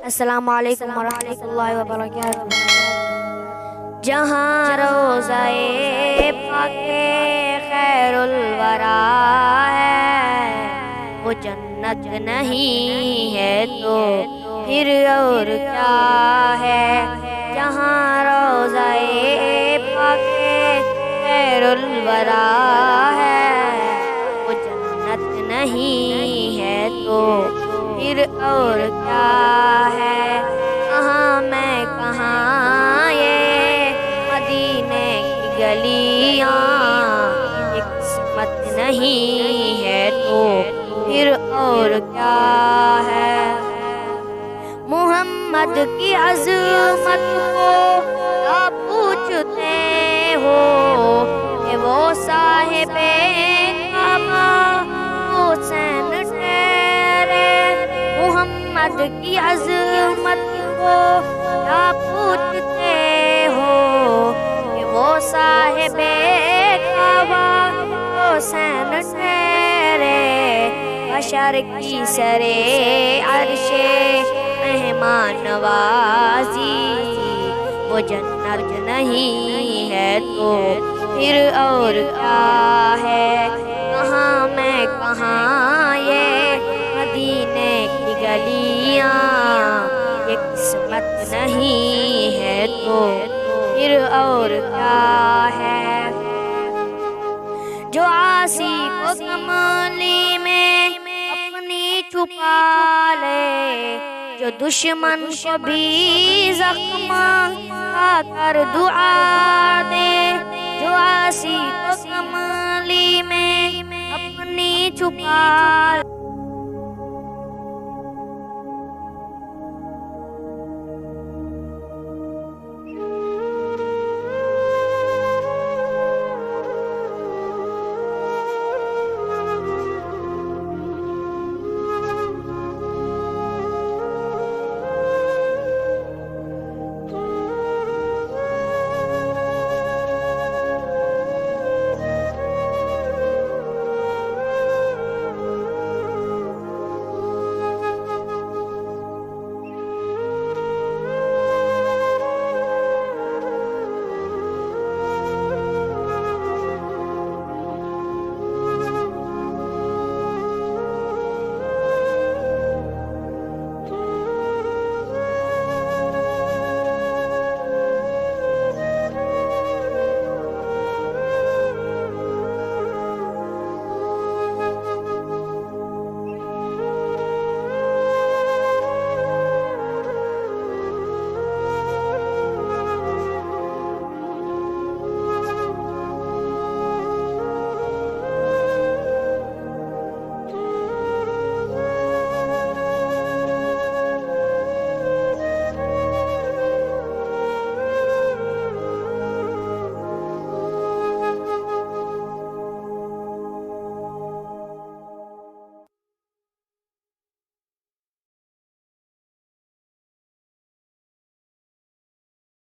अस्सलामु अलैकुम वरहमतुल्लाहि वबरकातुहू। जहाँ रोज़ाए पाके खैरुल वरा है, वो जन्नत नहीं है तो फिर और क्या है। जहाँ रोज़ाए पाके खैरुल वरा है, वो जन्नत नहीं है तो फिर और क्या है। कहाँ मैं कहाँ ये मदीने की गलियाँ, ये किस्मत नहीं है तो फिर और क्या है। मोहम्मद की अज़मत को क्या पूछते हो, कि वो साहिबे काबा हुसैन ठहरे। मोहम्मद की अज़मत को क्या पूछते हो, कि वो साहिबे काबा हुसैन ठहरे। बशर की सरे अर्शे मेहमान नवाजी, वो जन्नत नहीं है तो फिर और क्या है। कहाँ मैं कहाँ ये मदीने की गलियाँ, ये किस्मत नहीं है तो फिर और क्या है। जो आसी को कमली में अपनी छुपा ले, जो दुश्मन को भी ज़ख्म खाकर दुआ दे। जो आसी को कमली में अपनी छुपा